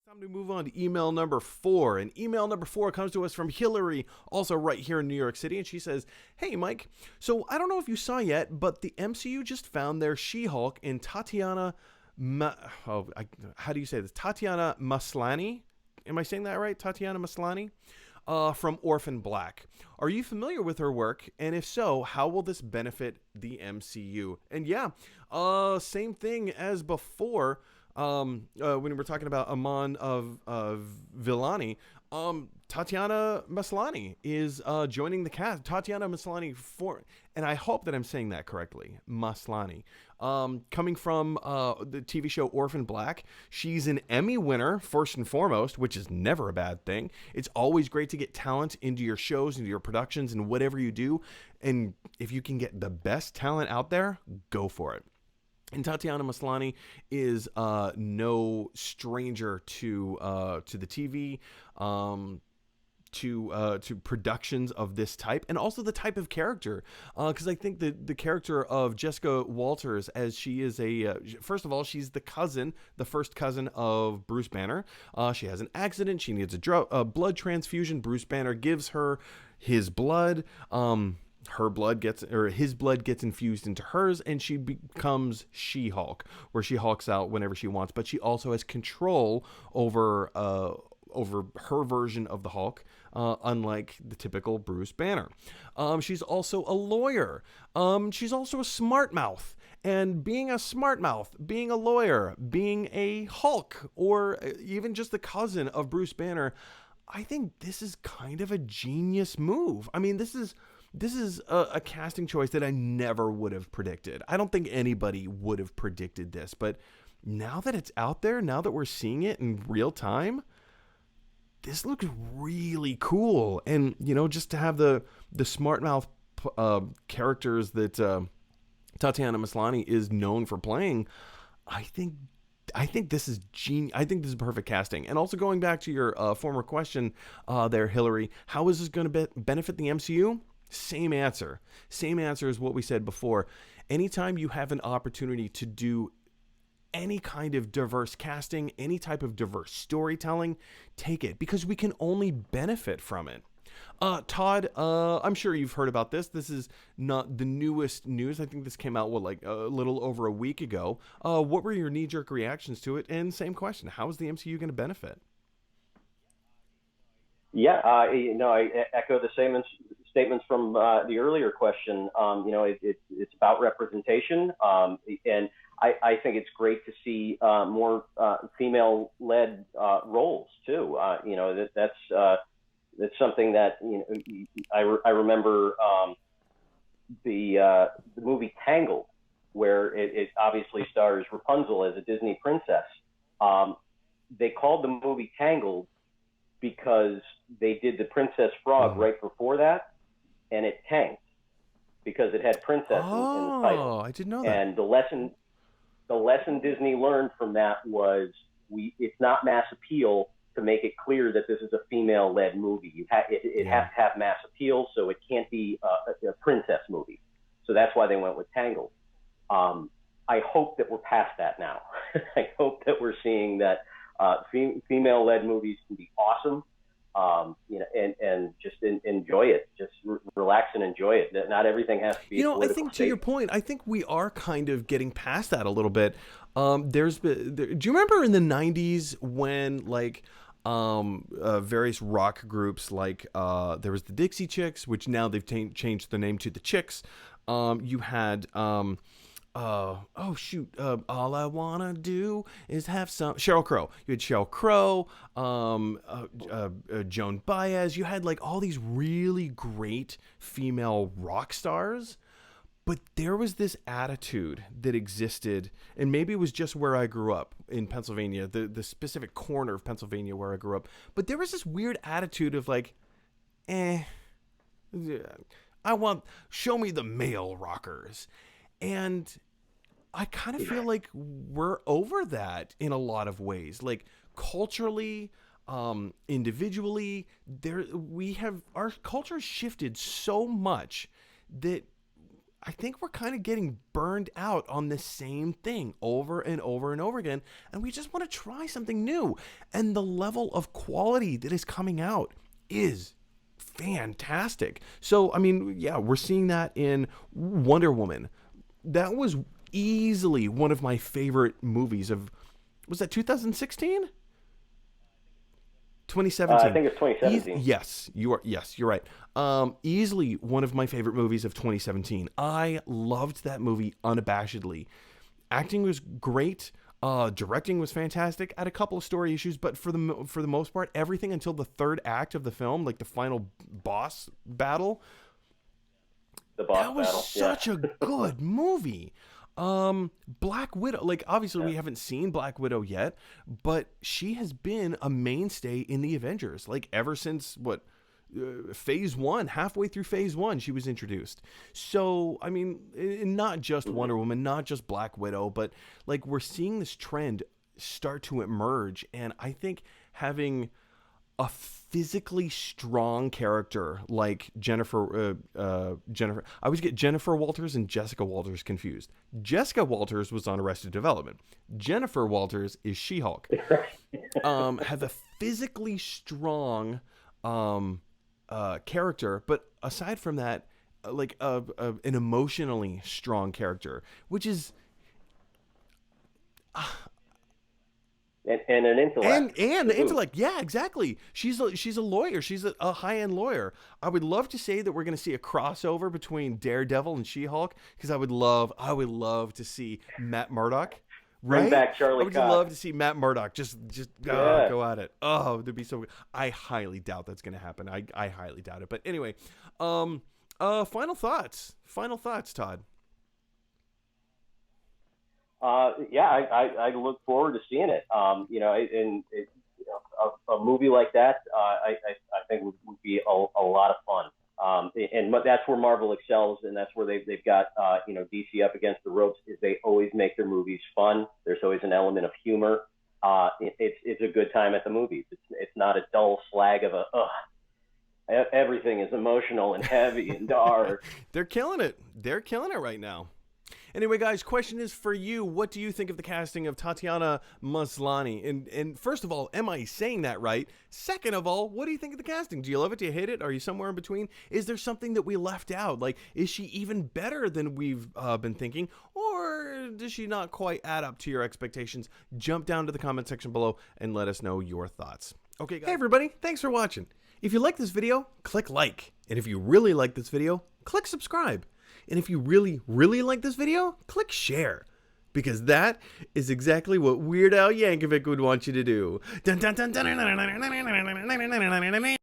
Time to move on to email number 4. And email number 4 comes to us from Hillary, also right here in New York City. And she says, "Hey, Mike, so I don't know if you saw yet, but the MCU just found their She-Hulk in how do you say this? Tatiana Maslany? Am I saying that right? Tatiana Maslany? From Orphan Black. Are you familiar with her work? And if so, how will this benefit the MCU?" And yeah, same thing as before. When we were talking about Amon of Villani, Tatiana Maslany is joining the cast. Tatiana Maslany and I hope that I'm saying that correctly, Maslany. Coming from the TV show Orphan Black, she's an Emmy winner, first and foremost, which is never a bad thing. It's always great to get talent into your shows, into your productions, and whatever you do. And if you can get the best talent out there, go for it. And Tatiana Maslany is no stranger to the TV, to productions of this type, and also the type of character. Because I think the character of Jessica Walters, as she is first of all, she's the first cousin of Bruce Banner. She has an accident. She needs a blood transfusion. Bruce Banner gives her his blood. His blood gets infused into hers, and she becomes She-Hulk, where she hulks out whenever she wants. But she also has control over her version of the Hulk, unlike the typical Bruce Banner. She's also a lawyer. She's also a smart mouth. And being a smart mouth, being a lawyer, being a Hulk, or even just the cousin of Bruce Banner, I think this is kind of a genius move. I mean, this is a casting choice that I never would have predicted. I don't think anybody would have predicted this, but now that it's out there, now that we're seeing it in real time, this looks really cool. And, just to have the smart mouth characters that Tatiana Maslany is known for playing, I think this is genius. I think this is perfect casting. And also going back to your former question there, Hillary, how is this going to benefit the MCU? Same answer as what we said before. Anytime you have an opportunity to do any kind of diverse casting, any type of diverse storytelling, take it, because we can only benefit from it. Todd, I'm sure you've heard about this. This is not the newest news. I think this came out, a little over a week ago. What were your knee-jerk reactions to it? And same question, how is the MCU going to benefit? Yeah, I echo the same statements from the earlier question. It's about representation, and I think it's great to see more female-led roles too. That's something that I remember the movie Tangled, where it obviously stars Rapunzel as a Disney princess. They called the movie Tangled because they did the Princess Frog right before that, and it tanked because it had princess in the title. Oh, I didn't know that. And the lesson Disney learned from that was it's not mass appeal to make it clear that this is a female-led movie. It has to have mass appeal, so it can't be a princess movie. So that's why they went with Tangled. I hope that we're past that now. I hope that we're seeing that female-led movies can be awesome, and just enjoy it. Just relax and enjoy it. Not everything has to be. I think to your point, I think we are kind of getting past that a little bit. Do you remember in the '90s when various rock groups there was the Dixie Chicks, which now they've changed the name to the Chicks. You had all I wanna do is have some Sheryl Crow. You had Sheryl Crow, Joan Baez. You had all these really great female rock stars, but there was this attitude that existed, and maybe it was just where I grew up in Pennsylvania, the specific corner of Pennsylvania where I grew up. But there was this weird attitude of show me the male rockers. And I kind of feel like we're over that in a lot of ways. Culturally, individually, our culture shifted so much that I think we're kind of getting burned out on the same thing over and over and over again, and we just want to try something new. And the level of quality that is coming out is fantastic. So, I mean, yeah, we're seeing that in Wonder Woman. That was easily one of my favorite movies of, was that 2016? 2017. I think it's 2017. Yes, you're right. Easily one of my favorite movies of 2017. I loved that movie unabashedly. Acting was great. Directing was fantastic. I had a couple of story issues, but for the most part, everything until the third act of the film, like the final boss battle, that was such a good movie. Black Widow, like obviously we haven't seen Black Widow yet, but she has been a mainstay in the Avengers, like ever since phase 1, halfway through phase 1, she was introduced. So, I mean, not just Wonder Woman, not just Black Widow, but like we're seeing this trend start to emerge. And I think having a physically strong character like Jennifer, I always get Jennifer Walters and Jessica Walters confused. Jessica Walters was on Arrested Development. Jennifer Walters is She-Hulk. Have a physically strong character, but aside from that, like an emotionally strong character, which is and an intellect and the intellect. Yeah, exactly. She's a lawyer. She's a high-end lawyer. I would love to say that we're going to see a crossover between Daredevil and She-Hulk, because I would love to see Matt Murdock. Right? Bring back Charlie I would Cox. love to see Matt Murdock just go at it. Oh, that'd be so good. I highly doubt that's going to happen. I highly doubt it. But anyway, final thoughts, Todd. I look forward to seeing it. A movie like that, I think would be a lot of fun. And that's where Marvel excels, and that's where they've got DC up against the ropes. Is they always make their movies fun. There's always an element of humor. It's a good time at the movies. It's not a dull slag of everything is emotional and heavy and dark. They're killing it right now. Anyway, guys, question is for you. What do you think of the casting of Tatiana Maslany? And first of all, am I saying that right? Second of all, what do you think of the casting? Do you love it? Do you hate it? Are you somewhere in between? Is there something that we left out? Like, is she even better than we've been thinking? Or does she not quite add up to your expectations? Jump down to the comment section below and let us know your thoughts. Okay, guys. Hey, everybody. Thanks for watching. If you like this video, click like. And if you really like this video, click subscribe. And if you really, really like this video, click share. Because that is exactly what Weird Al Yankovic would want you to do. Dun, dun, dun, dun, dun, dun, dun, dun, dun, dun, dun, dun, dun, dun, dun, dun.